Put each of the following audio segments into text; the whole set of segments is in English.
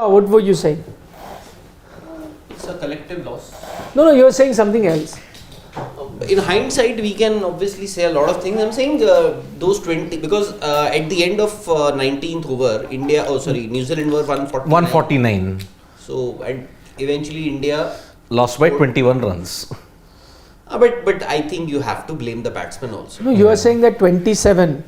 What were you saying? It's a collective loss. No, you were saying something else. In hindsight, we can obviously say a lot of things. I'm saying those 20, because at the end of 19th over, New Zealand were 149. So, and eventually India lost by 21 runs. But I think you have to blame the batsman also. No, you are saying that 27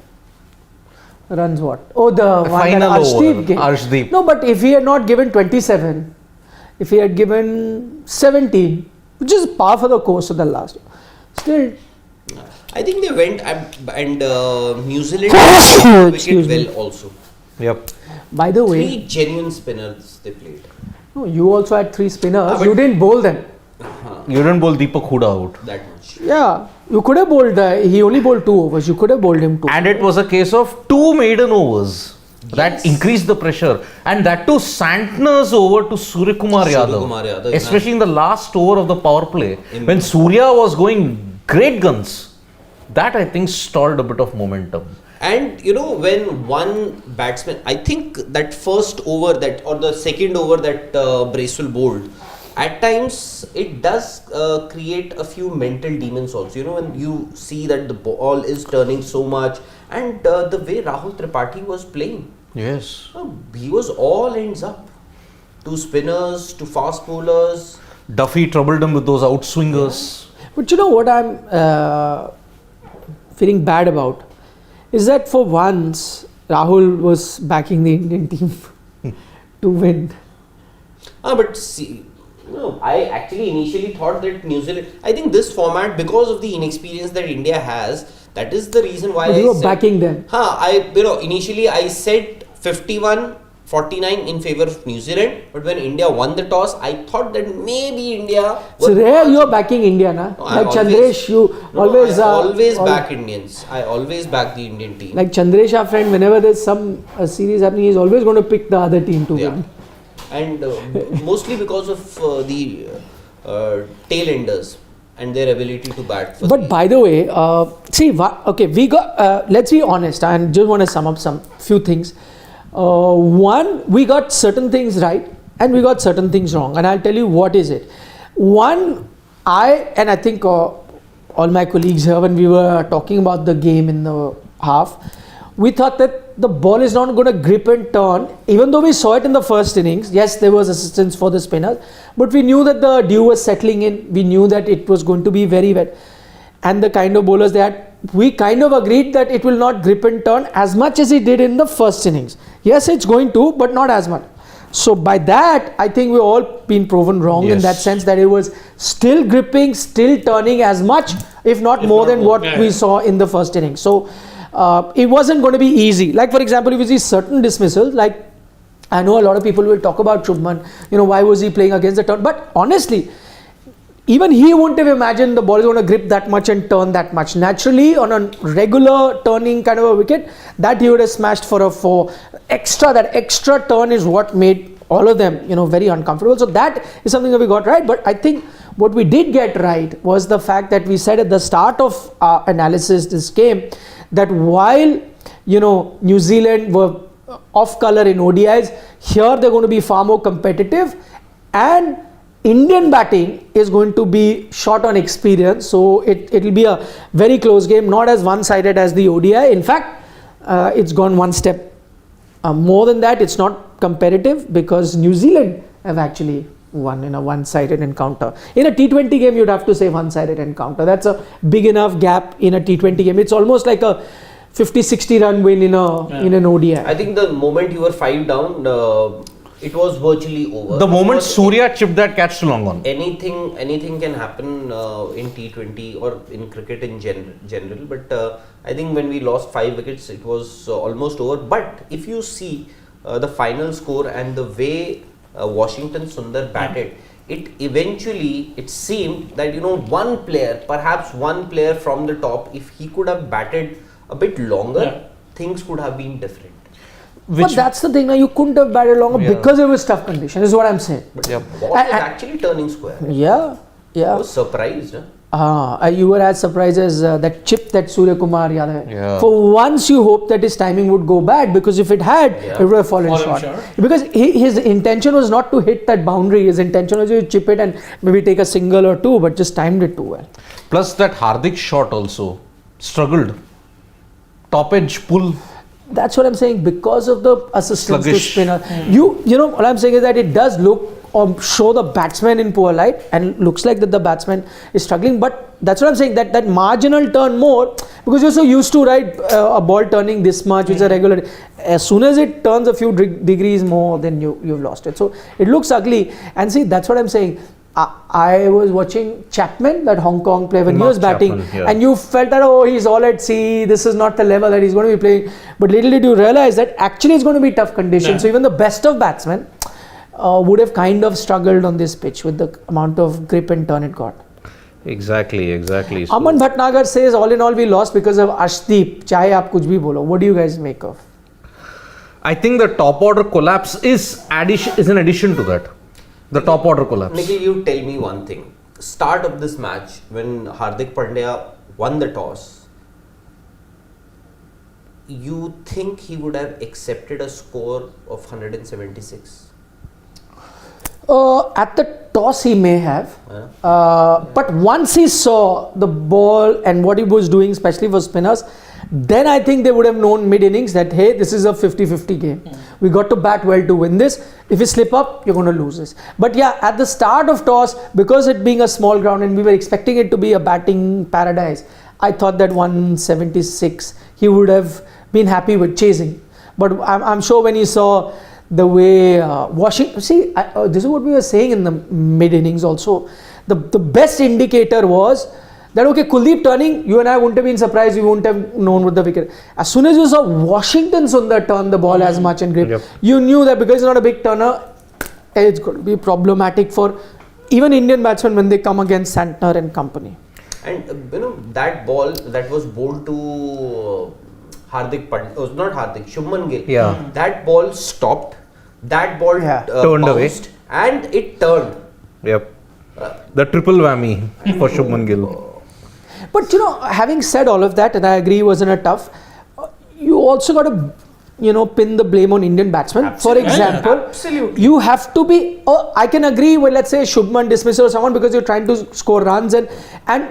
runs what? Oh, the final one that over, gave. Arshdeep. No, but if he had not given 27, if he had given 17, which is par for the course of the last, still. I think they went and New Zealand wicket well also. Yep. By the way, 3 genuine spinners they played. No, you also had 3 spinners. You didn't bowl them. You didn't bowl Deepak Hooda out. That much. Yeah, you could have bowled. He only bowled 2 overs. You could have bowled him 2. And it was a case of 2 maiden overs that increased the pressure. And that too, Santner's over to Suryakumar Yadav. Especially in the last over of the power play. When Surya was going great guns. That I think stalled a bit of momentum. And when one batsman, I think that first over or the second over that Bracewell bowled, at times it does create a few mental demons also. When you see that the ball is turning so much and the way Rahul Tripathi was playing. Yes. He was all ends up. 2 spinners, 2 fast bowlers. Duffy troubled him with those outswingers. Yeah. But you know what I'm feeling bad about? Is that for once Rahul was backing the Indian team to win. But see, I actually initially thought that New Zealand, I think this format, because of the inexperience that India has, that is the reason why you were backing them. Initially I said 51-49 in favor of New Zealand, but when India won the toss, I thought that maybe India. So rare you are backing India, na? No, like Chandresh, I always back Indians. I always back the Indian team. Like Chandresh, our friend, whenever there's some series happening, he's always going to pick the other team to win. And mostly because of the tail enders and their ability to bat. But by the way, we got. Let's be honest. I just want to sum up some few things. One, we got certain things right and we got certain things wrong, and I'll tell you what is it. One, I think all my colleagues here, when we were talking about the game in the half, we thought that the ball is not going to grip and turn, even though we saw it in the first innings. Yes, there was assistance for the spinners, but we knew that the dew was settling in. We knew that it was going to be very wet, and the kind of bowlers they had, we kind of agreed that it will not grip and turn as much as it did in the first innings. Yes, it's going to, but not as much. So by that, I think we've all been proven wrong in that sense, that it was still gripping, still turning as much, if not more than what we saw in the first innings. So it wasn't going to be easy. Like for example, if you see certain dismissals, like I know a lot of people will talk about Shubman, why was he playing against the turn? But honestly, even he wouldn't have imagined the ball is going to grip that much and turn that much. Naturally, on a regular turning kind of a wicket, that he would have smashed for a 4. That extra turn is what made all of them, very uncomfortable. So that is something that we got right. But I think what we did get right was the fact that we said at the start of our analysis this game, that while New Zealand were off color in ODIs, here they're going to be far more competitive, and Indian batting is going to be short on experience, so it will be a very close game, not as one-sided as the ODI. In fact, it's gone one step more than that. It's not competitive because New Zealand have actually won in a one-sided encounter. In a T20 game, you'd have to say one-sided encounter. That's a big enough gap in a T20 game. It's almost like a 50-60 run win in an ODI. I think the moment you were 5 down, it was virtually over. The moment Surya chipped that catch to long on. Anything can happen in T20 or in cricket in general. But I think when we lost 5 wickets, it was almost over. But if you see the final score and the way Washington Sundar batted, it seemed that perhaps one player from the top, if he could have batted a bit longer, things could have been different. But that's the thing, now you couldn't have batted longer because it was tough condition, is what I'm saying. But ball was actually turning square. Yeah. I was surprised. You were as surprised as that chip that Surya Kumar Yadav. Yeah. For once, you hoped that his timing would go bad, because if it had, it would have fallen short. Because his intention was not to hit that boundary. His intention was to chip it and maybe take a single or two, but just timed it too well. Plus that Hardik shot also struggled. Top edge pull. That's what I'm saying. Because of the assistance to Sluggish. spinner, you know what I'm saying is that it does look or show the batsman in poor light, and looks like that the batsman is struggling. But that's what I'm saying, that marginal turn more, because you're so used to, right, a ball turning this much, which is a regular. As soon as it turns a few degrees more, then you've lost it. So it looks ugly. And see, that's what I'm saying. I was watching Chapman, that Hong Kong player, when he was batting, and you felt that, oh, he's all at sea, this is not the level that he's going to be playing. But little did you realize that actually it's going to be tough conditions. So even the best of batsmen would have kind of struggled on this pitch with the amount of grip and turn it got. Exactly. So Aman Bhatnagar says, all in all, we lost because of Arshdeep. Chahe aap kuch bhi bolo. What do you guys make of? I think the top order collapse is an addition to that. The top order collapse. Nikhil, you tell me one thing. Start of this match, when Hardik Pandya won the toss, you think he would have accepted a score of 176? At the toss he may have, but once he saw the ball and what he was doing, especially for spinners, then I think they would have known mid-innings that, hey, this is a 50-50 game. We got to bat well to win this. If you slip up, you're going to lose this. But yeah, at the start of toss, because it being a small ground and we were expecting it to be a batting paradise, I thought that 176 he would have been happy with chasing. But I'm sure when he saw the way Washington, see, this is what we were saying in the mid-innings also. The best indicator was that, okay, Kuldeep turning, you and I wouldn't have been surprised, we wouldn't have known with the wicket. As soon as you saw Washington Sundar turn the ball as much and grip, you knew that because he's not a big turner, it's going to be problematic for even Indian batsmen when they come against Santner and company. And that ball that was bowled to Hardik Pandya, was not Hardik, Shubman Gill. Yeah. That ball stopped, that ball turned away, and it turned. Yep. The triple whammy for Shubman Gill. But having said all of that, and I agree, wasn't a tough, you also got to, pin the blame on Indian batsmen. Absolutely. For example, you have to be, I can agree with, let's say, Shubman dismissal or someone because you're trying to score runs. And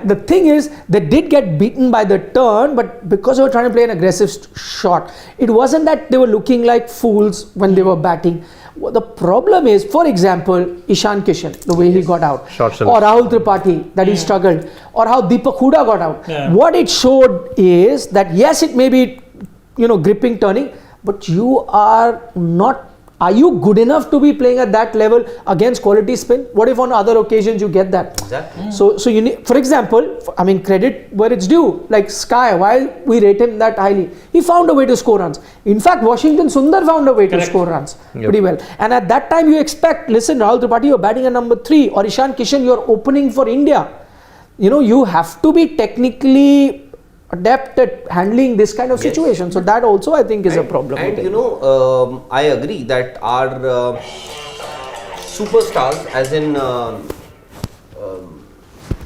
the thing is, they did get beaten by the turn, but because they were trying to play an aggressive shot, it wasn't that they were looking like fools when they were batting. The problem is, for example, Ishan Kishan, the way he got out, or Rahul Tripathi, that he struggled, or how Deepak Hooda got out. What it showed is that, yes, it may be, gripping, turning, but you are you good enough to be playing at that level against quality spin? What if on other occasions you get that? Exactly. So you need, for example, credit where it's due, like Sky, while we rate him that highly, he found a way to score runs. In fact, Washington Sundar found a way to score runs pretty well. And at that time you expect, listen, Rahul Tripathi, you're batting at number 3, or Ishan Kishan, you're opening for India. You have to be technically adept at handling this kind of situation. So that also I think is a problem. And I agree that our superstars, as in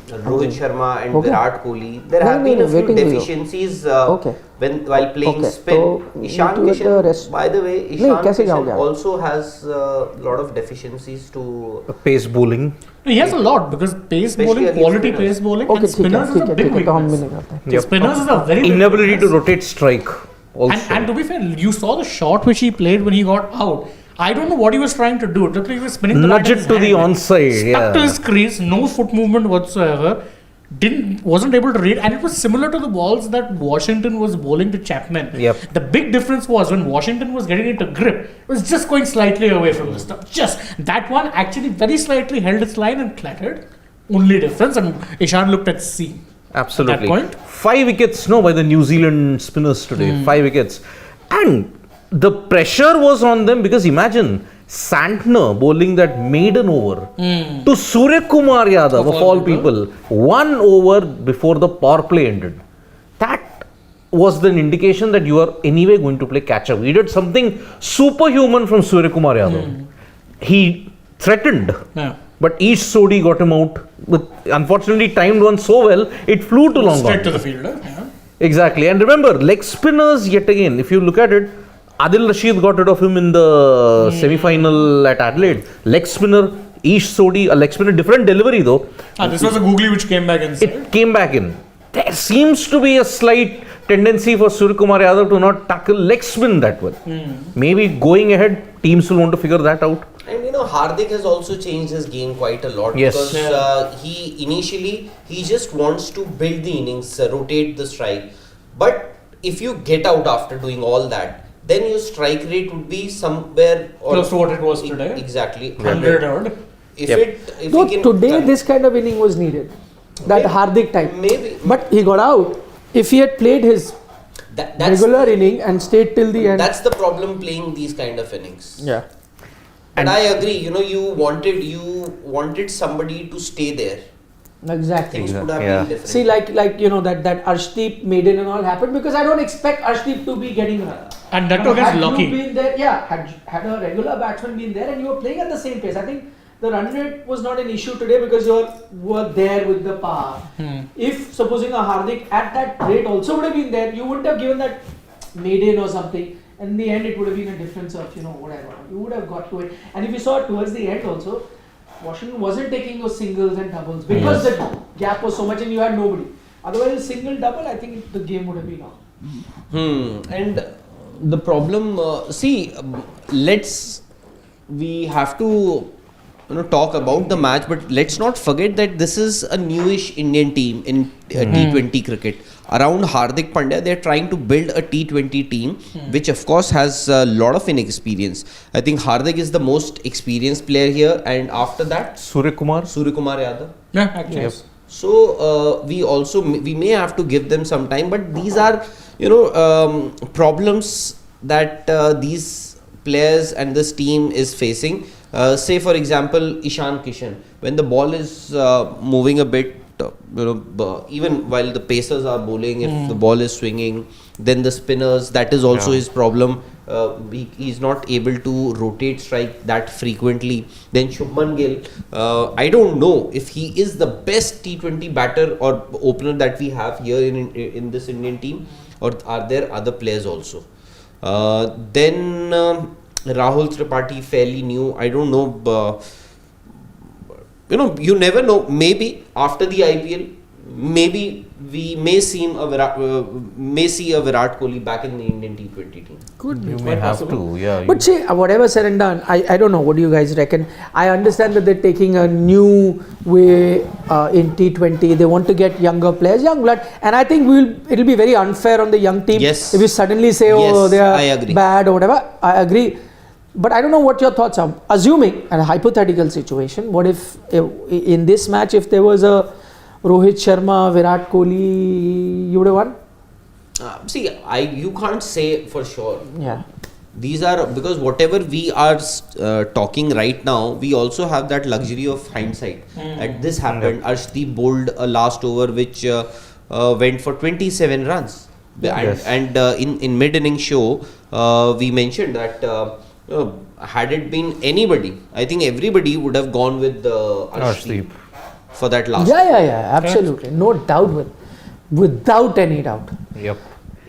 Rohit Sharma and Virat Kohli, there have been a few deficiencies while playing spin. So Ishan Kishan, by the way, Ishan Kishan also has a lot of deficiencies to pace bowling. He has a lot, because pace bowling, quality pace bowling, and spinners is a big weakness. Spinners is a very big inability weakness. to rotate strike also. And to be fair, you saw the shot which he played when he got out. I don't know what he was trying to do. It looked like he was spinning the nudge it to the onside. Stuck to his crease, no foot movement whatsoever. Wasn't able to read, and it was similar to the balls that Washington was bowling to Chapman. The big difference was when Washington was getting into grip, it was just going slightly away from the stuff. Just that one actually very slightly held its line and clattered. Only difference, and Ishan looked at sea. Absolutely. At that point. 5 wickets by the New Zealand spinners today. 5 wickets. And the pressure was on them, because imagine Santner bowling that maiden over to Surya Kumar Yadav, of all people, 1 over before the power play ended. That was the indication that you are anyway going to play catch up. He did something superhuman from Surya Kumar Yadav. He threatened But each Sodi got him out. With unfortunately timed one so well, it flew to long Straight on. to the fielder. Yeah. Exactly. And remember, leg spinners yet again, if you look at it, Adil Rashid got rid of him in the semi-final at Adelaide. Leg spinner, Ish Sodi, a leg spinner, different delivery though. This was a googly which came back inside. It came back in. There seems to be a slight tendency for Suryakumar Yadav to not tackle leg spin that well. Maybe going ahead, teams will want to figure that out. And Hardik has also changed his game quite a lot. Yes. Because he just wants to build the innings, rotate the strike. But if you get out after doing all that, then your strike rate would be somewhere Close to what it was today. Exactly. 100 odd. If Though we can today this kind of inning was needed. That Maybe. Hardik type. Maybe. But he got out. If he had played his that's regular inning and stayed till the end. That's the problem playing these kind of innings. Yeah. And I agree. You wanted somebody to stay there. Exactly. Things could have Yeah. been different. See, like that Arshdeep maiden and all happened because I don't expect Arshdeep to be getting run. And that too against Had you Lucky. been there, had a regular batsman been there and you were playing at the same pace, I think the run rate was not an issue today because you were there with the power. If supposing a Hardik at that rate also would have been there, you wouldn't have given that maiden or something. And in the end, it would have been a difference of whatever. You would have got to it. And if you saw towards the end also, Washington wasn't taking those singles and doubles because the gap was so much and you had nobody. Otherwise, a single double, I think the game would have been on. And the problem, we have to talk about the match, but let's not forget that this is a newish Indian team in T20 cricket. Around Hardik Pandya, they're trying to build a T20 team, which of course has a lot of inexperience. I think Hardik is the most experienced player here, and after that, Suryakumar. Suryakumar Yadav. Yeah, actually. Yep. So we may have to give them some time, but these are problems that these players and this team is facing. Say for example, Ishan Kishan, when the ball is moving a bit, even while the pacers are bowling, if the ball is swinging, then the spinners, that is also his problem. He's not able to rotate strike that frequently. Then Shubman Gill, I don't know if he is the best T20 batter or opener that we have here in this Indian team, or are there other players also. Then Rahul Tripathi, fairly new. I don't know. You never know. Maybe after the IPL, maybe we may see a Virat Kohli back in the Indian T20 team. Could be. You may have to, yeah. But see, whatever said and done, I don't know. What do you guys reckon? I understand that they're taking a new way in T20. They want to get younger players, young blood, and I think it'll be very unfair on the young team Yes. if you suddenly say, Yes, they I are agree. bad or whatever. I agree. But I don't know what your thoughts are. Assuming a hypothetical situation, what if in this match, if there was a Rohit Sharma, Virat Kohli, you would have won? You can't say for sure. Yeah. These are, because whatever we are talking right now, we also have that luxury of hindsight. And this happened. Arshdeep bowled a last over which went for 27 runs. Yes. And in mid-inning show, we mentioned that had it been anybody, I think everybody would have gone with Arshdeep for that last. Yeah, absolutely. No doubt without any doubt. Yep.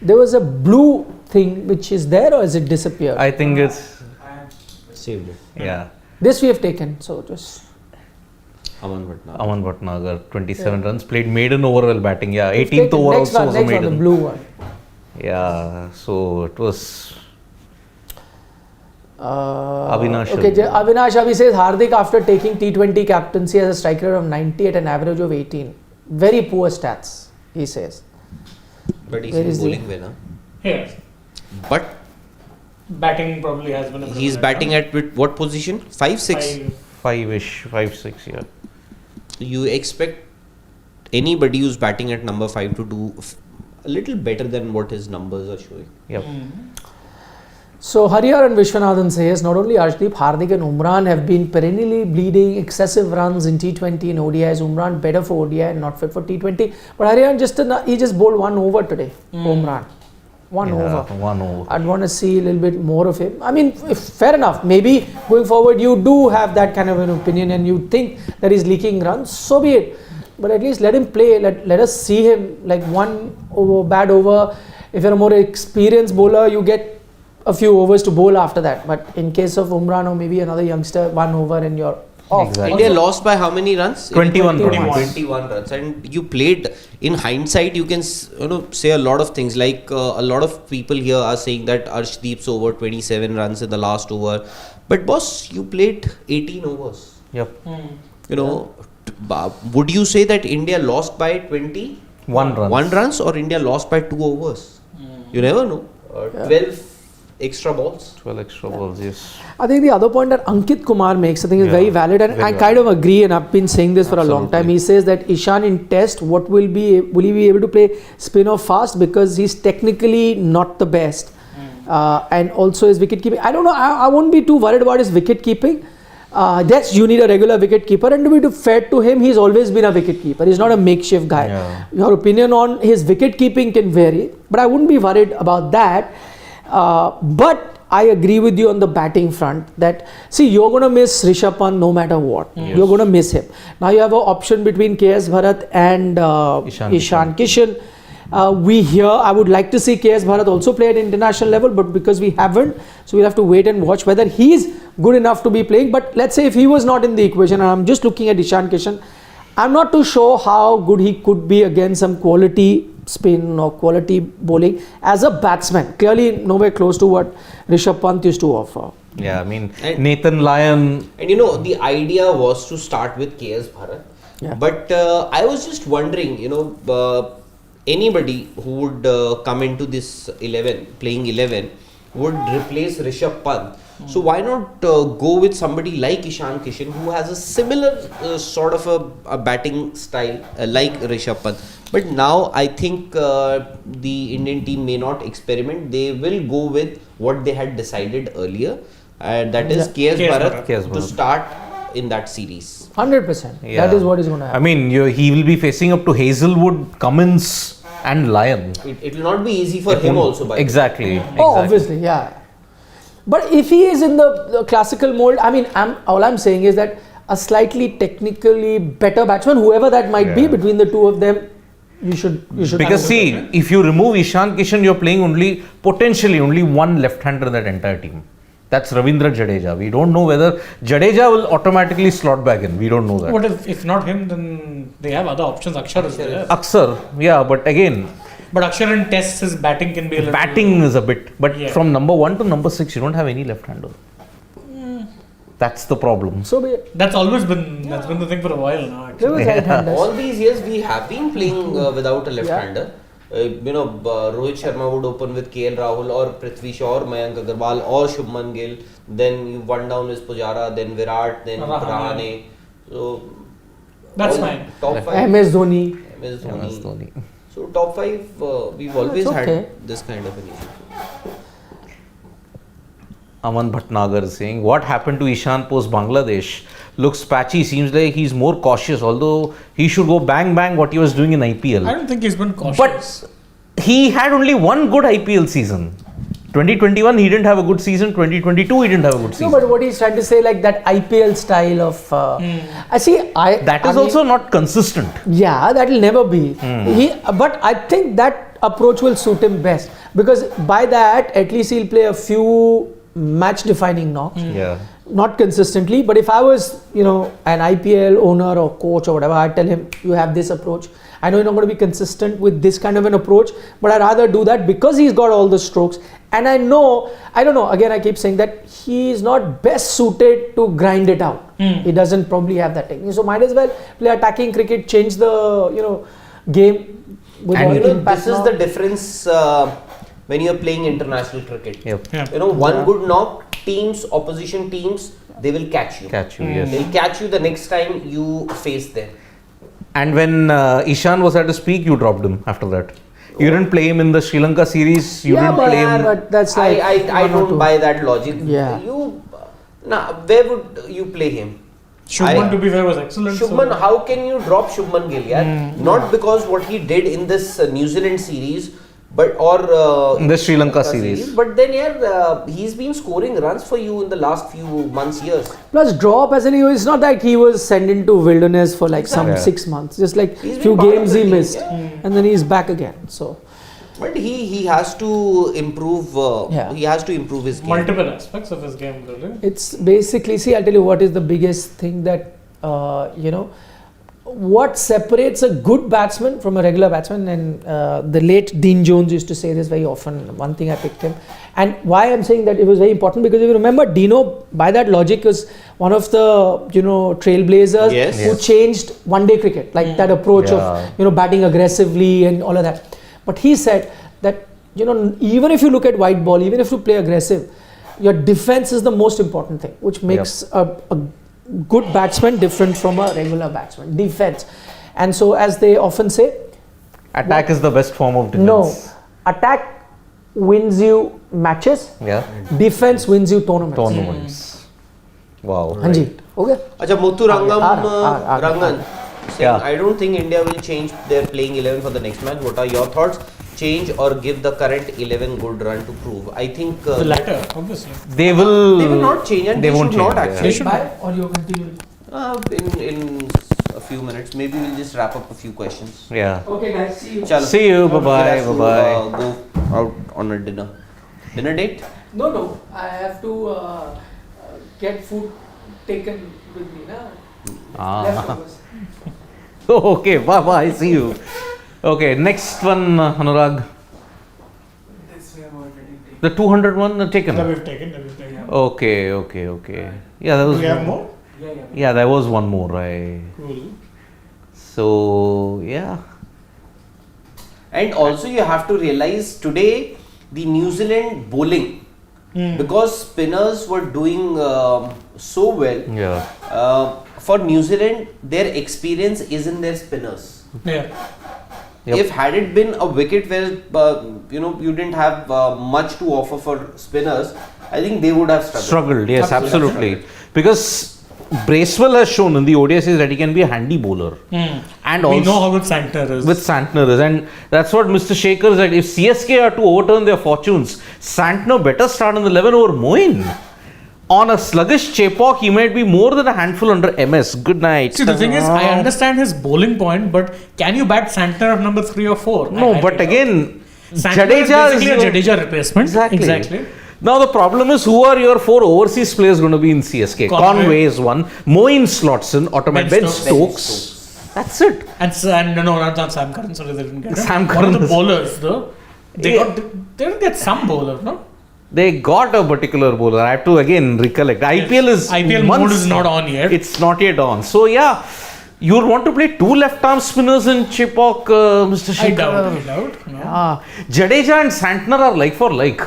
There was a blue thing which is there, or has it disappeared? I think it's Saved it. yeah. This we have taken, so just Aman Bhatnagar. Aman Bhatnagar, 27 runs, played maiden over while batting. Yeah, 18th taken. over Next also one, was a next one, maiden. the blue one. Yeah, so it was Avinash. Okay, Avinash Avi says Hardik after taking T20 captaincy has a strike rate of 90 at an average of 18. Very poor stats, he says. But he's Where in is bowling winner. Yes. But Batting probably has been a he's batting at what position? 5-6. 5-ish, 5-6, yeah. You expect anybody who's batting at number 5 to do a little better than what his numbers are showing. Yep. So Hariyar and Vishwanathan says not only Arshdeep, Hardik and Umran have been perennially bleeding excessive runs in T20 and ODIs. Umran better for ODI and not fit for T20. But Hariyar he just bowled one over today, Umran. One over. 1 over. I'd want to see a little bit more of him. I mean, fair enough. Maybe going forward, you do have that kind of an opinion and you think that he's leaking runs. So be it. But at least let him play. Let us see him like 1 over, bad over. If you're a more experienced bowler, you get a few overs to bowl after that. But in case of Umran or maybe another youngster, 1 over and you're off. Exactly. India lost by how many runs? 21 runs. 21 runs. And you played, in hindsight, you can say a lot of things. Like a lot of people here are saying that Arshdeep's over 27 runs in the last over. But boss, you played 18 overs. Yep. Would you say that India lost by 1 run. 1 runs or India lost by 2 overs? You never know. 12 extra balls. 12 extra balls, yes. I think the other point that Ankit Kumar makes, I think, is very valid, and I kind of agree, and I've been saying this for a long time. He says that Ishan in Test, will he be able to play spin or fast, because he's technically not the best, and also his wicket keeping. I don't know. I won't be too worried about his wicket keeping. Yes, you need a regular wicket keeper, and to be fair to him, he's always been a wicket keeper. He's not a makeshift guy. Yeah. Your opinion on his wicket keeping can vary, but I wouldn't be worried about that. But I agree with you on the batting front that, see, you're going to miss Rishabh Pant no matter what. Yes. You're going to miss him. Now you have an option between KS Bharat and Ishan Kishan. I would like to see KS Bharat also play at international level, but because we haven't, so we'll have to wait and watch whether he's good enough to be playing. But let's say if he was not in the equation, and I'm just looking at Ishan Kishan, I'm not too sure how good he could be against some quality spin or quality bowling as a batsman. Clearly nowhere close to what Rishabh Pant used to offer. Yeah, I mean, Nathan Lyon. And the idea was to start with KS Bharat. Yeah. But I was just wondering, anybody who would come into this playing 11 would replace Rishabh Pant. So why not go with somebody like Ishan Kishan, who has a similar sort of a batting style like Rishabh Pant. But now I think the Indian team may not experiment. They will go with what they had decided earlier. That is KS Bharat to start in that series. 100%. Yeah. That is what is going to happen. I mean, he will be facing up to Hazelwood, Cummins and Lyon. It will not be easy for him also. Exactly. Oh, obviously, yeah. But if he is in the classical mold, I mean, all I'm saying is that a slightly technically better batsman, whoever that might be, between the two of them, you should. Because see, if you remove Ishan Kishan, you're playing potentially only one left-hander in that entire team. That's Ravindra Jadeja. We don't know whether Jadeja will automatically slot back in. We don't know that. What if not him, then they have other options. Akshar is there. Akshar, yeah, but again. But Akshar in Tests, his batting can be a little. Batting is a bit, but Yeah. from number 1 to number 6, you don't have any left-hander. That's the problem. So be it. That's been the thing for a while now. There Actually. was right-handers. All these years we have been playing without a left-hander. Rohit Sharma would open with KL Rahul or Prithvi Shaw or Mayank Agarwal or Shubman Gill. Then you one down is Pujara, then Virat, then Rahane. So That's fine. Top 5. MS Dhoni. MS MS Dhoni. Dhoni. So top 5, we've always That's okay. had this kind of an issue. Aman Bhatnagar is saying, what happened to Ishan post Bangladesh? Looks patchy, seems like he's more cautious, although he should go bang bang what he was doing in IPL. I don't think he's been cautious. But he had only one good IPL season. 2021 he didn't have a good season, 2022 he didn't have a good season. No, but what he's trying to say, like that IPL style of, That is also not consistent. Yeah, that will never be. But I think that approach will suit him best, because by that at least he'll play a few match-defining knocks. Yeah. Not consistently, but if I was, an IPL owner or coach or whatever, I'd tell him, you have this approach. I know you're not going to be consistent with this kind of an approach, but I'd rather do that because he's got all the strokes. And I don't know, again, I keep saying that he's not best suited to grind it out. He doesn't probably have that technique. So might as well play attacking cricket, change the, game. And this is the difference when you're playing international cricket. Yep. Yeah. One good knock, opposition teams, they will catch you. Yes. They'll catch you the next time you face them. And when Ishan was at his peak, you dropped him after that. You didn't play him in the Sri Lanka series. You didn't play him. But that's like I don't buy that logic. Yeah. Where would you play him? Shubman, to be fair, was excellent. Shubman, how can you drop Shubman Gill? Yeah? Not because what he did in this New Zealand series, But in the Sri Lanka series. But then he's been scoring runs for you in the last few months, years. Plus drop as it's not like he was sent into wilderness for like some 6 months. Just like He's few been part games of the he team, missed, and then he's back again. So. But he has to improve. He has to improve his game. Multiple aspects of his game, really. It's basically, I'll tell you what is the biggest thing that what separates a good batsman from a regular batsman, and the late Dean Jones used to say this very often. One thing I picked him, and why I'm saying that it was very important, because if you remember, Dino, by that logic, was one of the trailblazers who changed one-day cricket, like that approach of batting aggressively and all of that. But he said that even if you look at white ball, even if you play aggressive, your defense is the most important thing, which makes a good batsman different from a regular batsman. Defense. And so, as they often say, attack is the best form of defense. No, attack wins you matches. Defense wins you tournaments. Wow. Hanji. Okay. Acha, Muthu Rangan. I don't think India will change their playing 11 for the next match. What are your thoughts? Change or give the current 11 good run to prove? I think the latter, obviously. They will not change, and they should not actually. They should buy, or you continue? In a few minutes, maybe we'll just wrap up a few questions. Yeah. Okay, guys. See you. Chalo. See you. Bye-bye. Bye-bye. Go out on a dinner date. No. I have to get food taken with me, leftovers. Okay, bye-bye. See you. Okay, next one, Anurag. This we have already taken. The 200 one taken? That we've taken. Okay. Yeah, there was. Do we have more? Yeah, there was one more, right? Cool. So, yeah. And also you have to realize today the New Zealand bowling, because spinners were doing so well. Yeah. For New Zealand, their experience is in their spinners. Yeah. Yep. If had it been a wicket where you didn't have much to offer for spinners, I think they would have struggled. Yes, absolutely. Because Bracewell has shown in the ODIs that he can be a handy bowler. And we also know how good Santner is. With Santner is, and that's what Mr. Shaker said. If CSK are to overturn their fortunes, Santner better start in the 11 over Moin. On a sluggish Chepauk, he might be more than a handful under MS. Good night. See, the thing is, I understand his bowling point, but can you bat Santner of number 3 or 4? No, but again, Jadeja is basically a Jadeja replacement. Exactly. Now the problem is, who are your 4 overseas players going to be in CSK? Conway is one. Moin slots in. Automatic Ben Stokes. That's it. And no, not Sam Curran. Sorry, they didn't get it. Sam One Curran of the is- bowlers, though. They didn't get some bowler, no? They got a particular bowler. I have to again recollect. IPL mode is not on yet. It's not yet on. So yeah, you would want to play 2 left-arm spinners in Chepauk, Mr. Shaker. I doubt. No. Jadeja and Santner are like for like,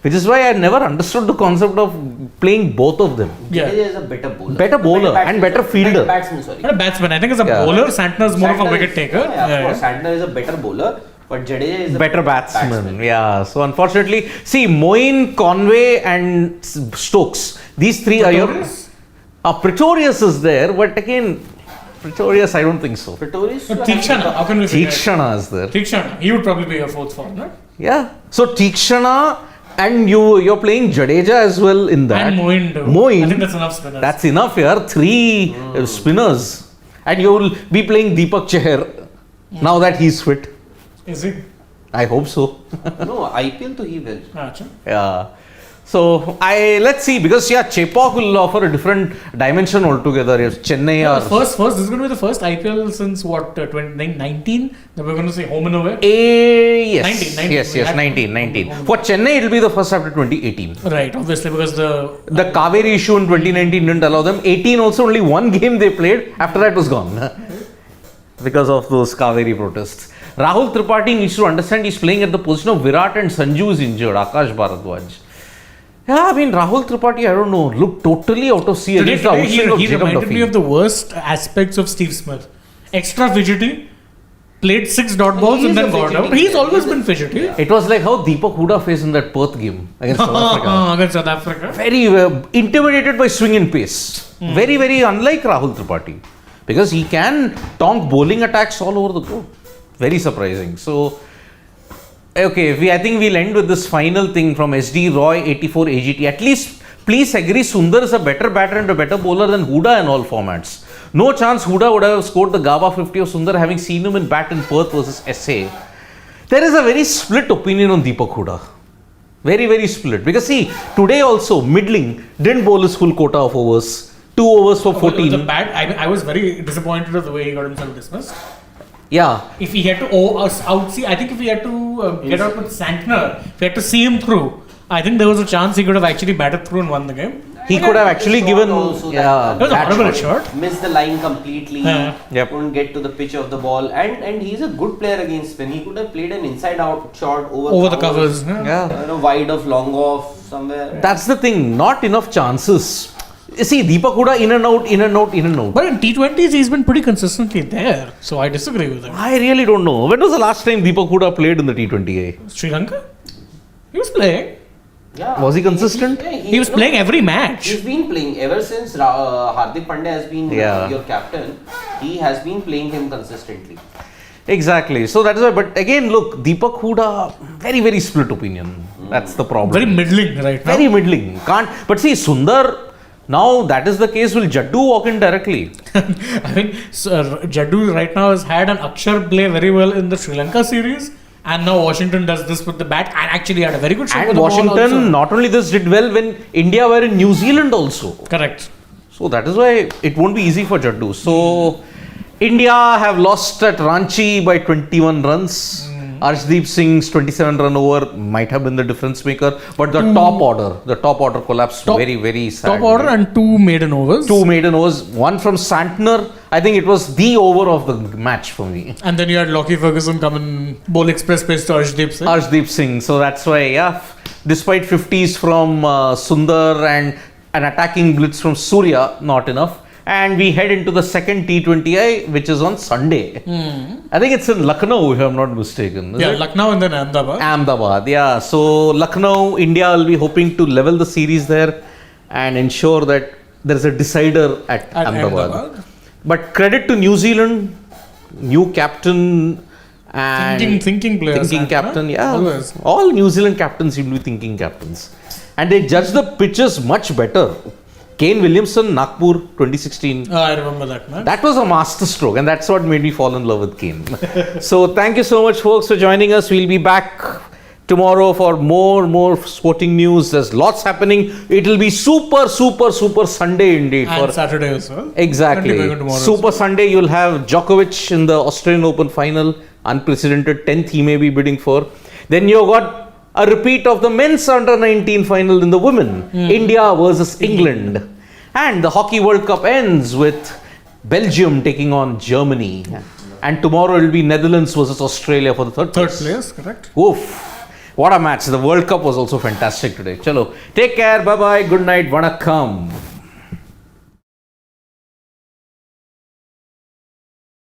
which is why I never understood the concept of playing both of them. Yeah. Jadeja is a better bowler. Better bowler and better fielder. Batsman. Not a batsman. I think as a bowler, Santner is more of a wicket taker. Of course, Santner is a better bowler, but Jadeja is a Better batsman. Yeah. So unfortunately, see, Moin, Conway, and Stokes. These 3 are your. Pretorius is there, but again, Pretorius, I don't think so. Pretorius. Tikshana. How can we forget? Tikshana is there. Tikshana. He would probably be a 4th form, right? Yeah. So Tikshana, and you're playing Jadeja as well in that. And Moin. Moin. I think that's enough spinners. That's enough here. 3 spinners. And you'll be playing Deepak Chahar now that he's fit. Is he? I hope so. No, IPL to he will. Yeah. So let's see, because Chepauk will offer a different dimension altogether. If Chennai are First, this is going to be the first IPL since what, 2019 that we're going to say home and away. Yes. 19. Yes, 19. For Chennai, it will be the first after 2018. Right, obviously, because the Kaveri issue in 2019 didn't allow them. 18 also only one game they played. After that was gone because of those Kaveri protests. Rahul Tripathi needs to understand he's playing at the position of Virat and Sanju is injured. Akash Bharadwaj. Yeah, I mean, Rahul Tripathi, I don't know, looked totally out of sea against the outside of he Jacob reminded me Duffy. of the worst aspects of Steve Smith. Extra fidgety, played 6 dot balls and then got out. He's always been fidgety. It was like how Deepak Huda faced in that Perth game against South Africa. Against South Africa. Very intimidated by swing and pace. Very, very unlike Rahul Tripathi. Because he can tonk bowling attacks all over the globe. Very surprising. So, Okay, I think we'll end with this final thing from SD Roy 84 AGT. At least, please agree, Sundar is a better batter and a better bowler than Huda in all formats. No chance Huda would have scored the Gaba 50 of Sundar, having seen him in bat in Perth versus SA. There is a very split opinion on Deepak Huda. Very, very split. Because see, today also, middling didn't bowl his full quota of overs. 2 overs for 14. I was very disappointed with the way he got himself dismissed. Yeah. If he had to outsee, I think if he had to get out with Santner, if he had to see him through, I think there was a chance he could have actually batted through and won the game. He could have actually given. That was a horrible shot. Missed the line completely. Yep. Couldn't get to the pitch of the ball. And he's a good player against spin. He could have played an inside out shot over the covers. Yeah. Wide off, long off, somewhere. That's the thing. Not enough chances. You see, Deepak Huda in and out, in and out, in and out. But in T20s, he's been pretty consistently there. So I disagree with him. I really don't know. When was the last time Deepak Huda played in the T20A? Sri Lanka? He was playing. Yeah. Was he consistent? He was playing every match. He's been playing ever since Hardik Pandya has been Yeah. your captain. He has been playing him consistently. Exactly. So that is why. But again, look, Deepak Huda, very, very split opinion. That's the problem. Very middling right now. Very middling. Can't. But see, Sundar. Now that is the case. Will Jaddu walk in directly? I think Jaddu right now has had an Akshar play very well in the Sri Lanka series, and now Washington does this with the bat and actually had a very good shot with And the ball also. Washington not only this did well when India were in New Zealand also. Correct. So that is why it won't be easy for Jaddu. So India have lost at Ranchi by 21 runs. Arshdeep Singh's 27 run over might have been the difference maker, but the top order collapsed very, very sadly. Top order and 2 maiden overs. 2 maiden overs, one from Santner. I think it was the over of the match for me. And then you had Lockie Ferguson come and bowl express pace to Arshdeep Singh. Arshdeep Singh. So that's why, yeah, despite 50s from Sundar and an attacking blitz from Surya, not enough. And we head into the second T20I, which is on Sunday. I think it's in Lucknow, if I'm not mistaken. Yeah, Lucknow and then Ahmedabad. Ahmedabad, yeah. So Lucknow, India will be hoping to level the series there and ensure that there's a decider at Ahmedabad. But credit to New Zealand, new captain and thinking players. Thinking captain, yeah. Always. All New Zealand captains seem to be thinking captains. And they judge the pitches much better. Kane Williamson, Nagpur, 2016. I remember that match. That was a master stroke, and that's what made me fall in love with Kane. So thank you so much, folks, for joining us. We'll be back tomorrow for more sporting news. There's lots happening. It'll be super Sunday indeed. And Saturday as well. Exactly. Super Sunday, you'll have Djokovic in the Australian Open final. Unprecedented 10th he may be bidding for. Then you've got a repeat of the men's under-19 final in the women. India versus England. And the Hockey World Cup ends with Belgium taking on Germany. And tomorrow it will be Netherlands versus Australia for the third place, correct. Oof. What a match. The World Cup was also fantastic today. Chalo. Take care. Bye-bye. Good night. Vanakkam.